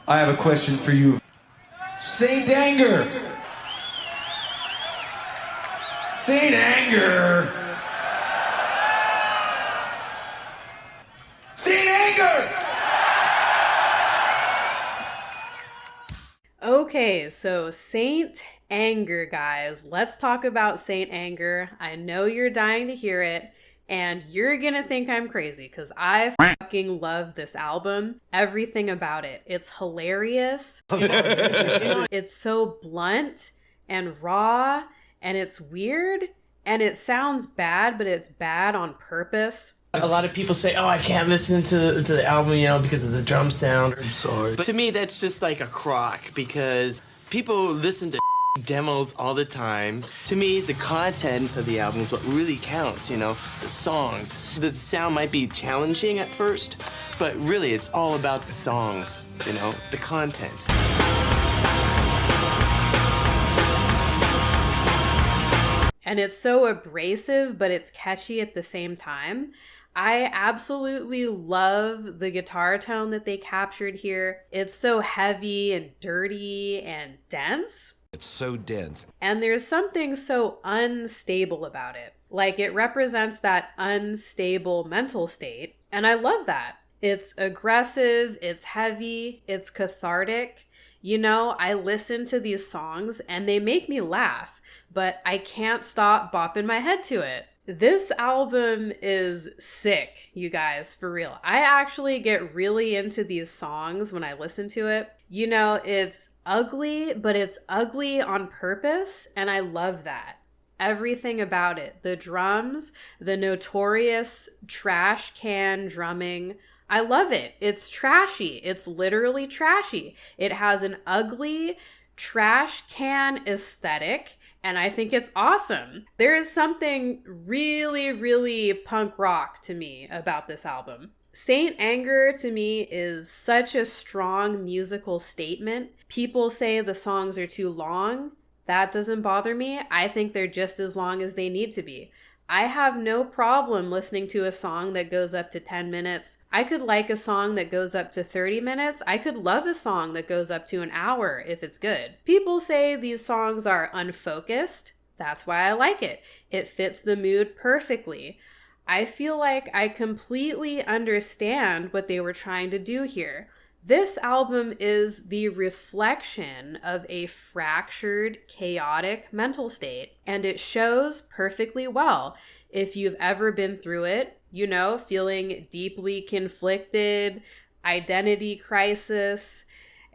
I have a question for you. Saint Anger. Saint Anger. Saint Anger. Okay, so Saint Anger, guys. Let's talk about Saint Anger. I know you're dying to hear it, and you're gonna think I'm crazy because I fucking love this album. Everything about it. It's hilarious. It's so blunt and raw, and it's weird, and it sounds bad, but it's bad on purpose. A lot of people say, oh, I can't listen to the album, because of the drum sound. I'm sorry. But to me, that's just like a crock, because people listen to demos all the time. To me, the content of the album is what really counts, the songs. The sound might be challenging at first, but really it's all about the songs, the content. And it's so abrasive, but it's catchy at the same time. I absolutely love the guitar tone that they captured here. It's so heavy and dirty and dense. It's so dense. And there's something so unstable about it. Like, it represents that unstable mental state. And I love that. It's aggressive, it's heavy, it's cathartic. I listen to these songs and they make me laugh, but I can't stop bopping my head to it. This album is sick, you guys, for real. I actually get really into these songs when I listen to it. It's ugly, but it's ugly on purpose, and I love that. Everything about it. The drums, the notorious trash can drumming. I love it. It's trashy. It's literally trashy. It has an ugly trash can aesthetic. And I think it's awesome. There is something really, really punk rock to me about this album. Saint Anger to me is such a strong musical statement. People say the songs are too long. That doesn't bother me. I think they're just as long as they need to be. I have no problem listening to a song that goes up to 10 minutes. I could like a song that goes up to 30 minutes. I could love a song that goes up to an hour if it's good. People say these songs are unfocused. That's why I like it. It fits the mood perfectly. I feel like I completely understand what they were trying to do here. This album is the reflection of a fractured, chaotic mental state, and it shows perfectly well. If you've ever been through it, feeling deeply conflicted, identity crisis,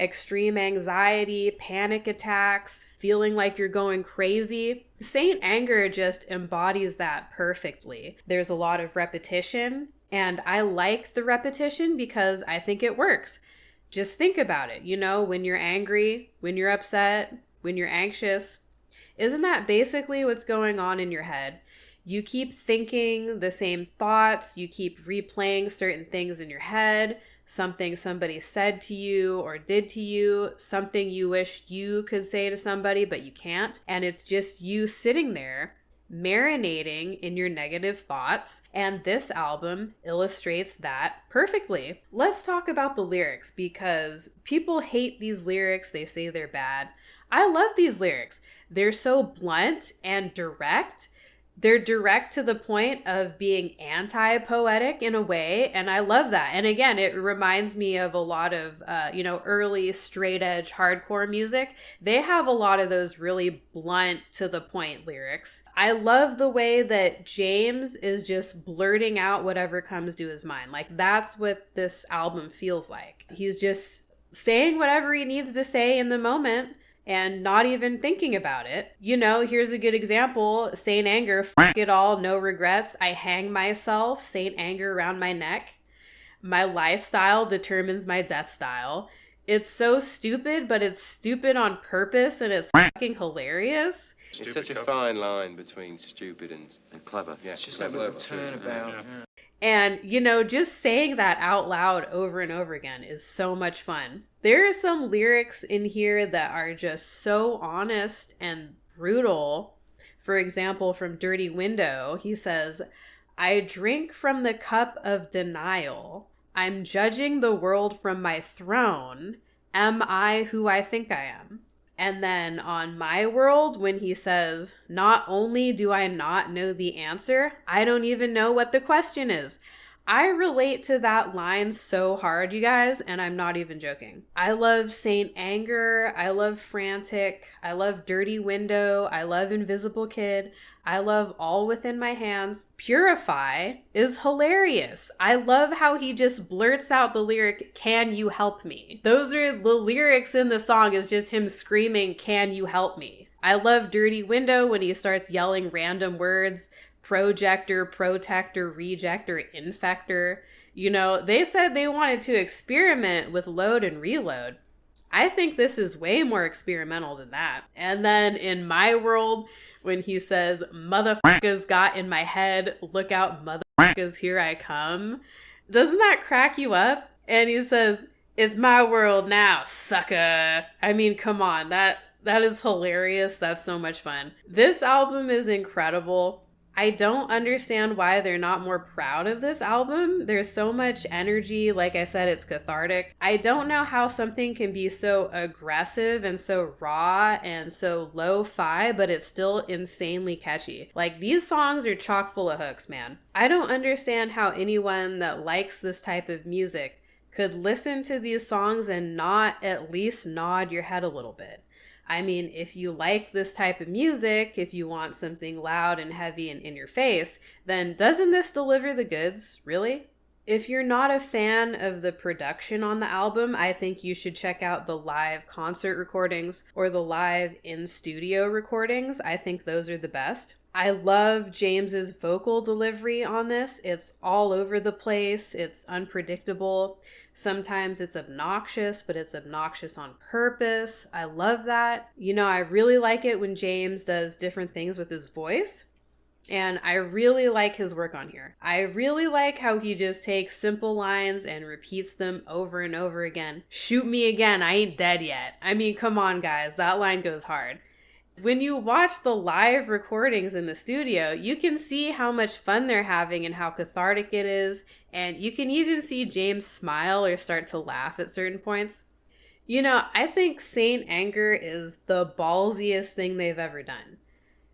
extreme anxiety, panic attacks, feeling like you're going crazy, Saint Anger just embodies that perfectly. There's a lot of repetition, and I like the repetition because I think it works. Just think about it, when you're angry, when you're upset, when you're anxious. Isn't that basically what's going on in your head? You keep thinking the same thoughts, you keep replaying certain things in your head, something somebody said to you or did to you, something you wished you could say to somebody but you can't, and it's just you sitting there marinating in your negative thoughts, and this album illustrates that perfectly. Let's talk about the lyrics, because people hate these lyrics. They say they're bad. I love these lyrics. They're so blunt and direct. They're direct to the point of being anti-poetic in a way, and I love that. And again, it reminds me of a lot of, early straight-edge hardcore music. They have a lot of those really blunt, to-the-point lyrics. I love the way that James is just blurting out whatever comes to his mind. Like, that's what this album feels like. He's just saying whatever he needs to say in the moment, and not even thinking about it. Here's a good example. Saint Anger, fuck it all, no regrets. I hang myself, Saint Anger around my neck. My lifestyle determines my death style. It's so stupid, but it's stupid on purpose, and it's fucking hilarious. It's such a fine line between stupid and clever. Yeah, it's just a little turnabout. Yeah. And, just saying that out loud over and over again is so much fun. There are some lyrics in here that are just so honest and brutal. For example, from Dirty Window, he says, I drink from the cup of denial. I'm judging the world from my throne. Am I who I think I am? And then on My World, when he says, not only do I not know the answer, I don't even know what the question is. I relate to that line so hard, you guys, and I'm not even joking. I love Saint Anger. I love Frantic. I love Dirty Window. I love Invisible Kid. I love All Within My Hands. Purify is hilarious. I love how he just blurts out the lyric, can you help me? Those are the lyrics in the song, is just him screaming, can you help me? I love Dirty Window when he starts yelling random words. Projector, protector, rejector, infector. You know, they said they wanted to experiment with load and reload. I think this is way more experimental than that. And then in My World, when he says, motherfuckers got in my head, look out, motherfuckers, here I come. Doesn't that crack you up? And he says, it's my world now, sucker. I mean, come on, that is hilarious. That's so much fun. This album is incredible. I don't understand why they're not more proud of this album. There's so much energy. Like I said, it's cathartic. I don't know how something can be so aggressive and so raw and so lo-fi, but it's still insanely catchy. Like, these songs are chock full of hooks, man. I don't understand how anyone that likes this type of music could listen to these songs and not at least nod your head a little bit. I mean, if you like this type of music, if you want something loud and heavy and in your face, then doesn't this deliver the goods, really? If you're not a fan of the production on the album, I think you should check out the live concert recordings or the live in-studio recordings. I think those are the best. I love James's vocal delivery on this. It's all over the place. It's unpredictable. Sometimes it's obnoxious, but it's obnoxious on purpose. I love that. You know, I really like it when James does different things with his voice. And I really like his work on here. I really like how he just takes simple lines and repeats them over and over again. Shoot me again, I ain't dead yet. I mean, come on, guys, that line goes hard. When you watch the live recordings in the studio, you can see how much fun they're having and how cathartic it is. And you can even see James smile or start to laugh at certain points. You know, I think Saint Anger is the ballsiest thing they've ever done.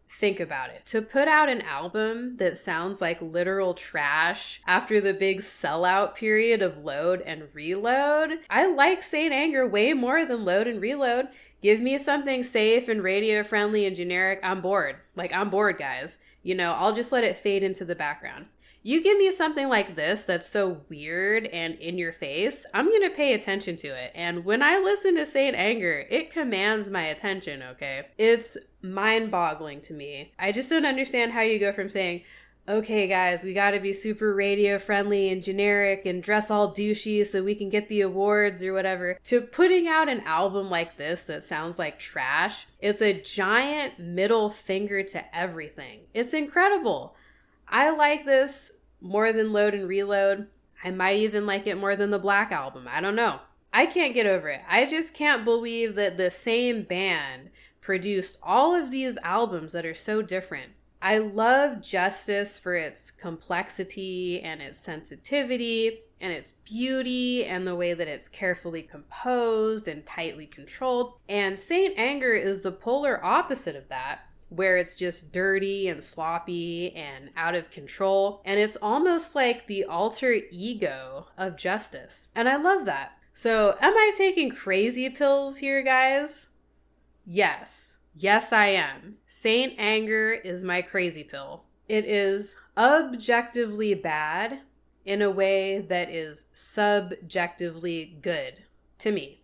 Think about it. To put out an album that sounds like literal trash after the big sellout period of Load and Reload, I like Saint Anger way more than Load and Reload. Give me something safe and radio friendly and generic, I'm bored. Like, I'm bored, guys. You know, I'll just let it fade into the background. You give me something like this that's so weird and in your face, I'm going to pay attention to it. And when I listen to Saint Anger, it commands my attention, okay? It's mind-boggling to me. I just don't understand how you go from saying, okay, guys, we got to be super radio-friendly and generic and dress all douchey so we can get the awards or whatever, to putting out an album like this that sounds like trash. It's a giant middle finger to everything. It's incredible. I like this more than Load and Reload. I might even like it more than the Black Album. I don't know. I can't get over it. I just can't believe that the same band produced all of these albums that are so different. I love Justice for its complexity and its sensitivity and its beauty and the way that it's carefully composed and tightly controlled. And Saint Anger is the polar opposite of that, where it's just dirty and sloppy and out of control. And it's almost like the alter ego of Justice. And I love that. So am I taking crazy pills here, guys? Yes. Yes, I am. Saint Anger is my crazy pill. It is objectively bad in a way that is subjectively good to me.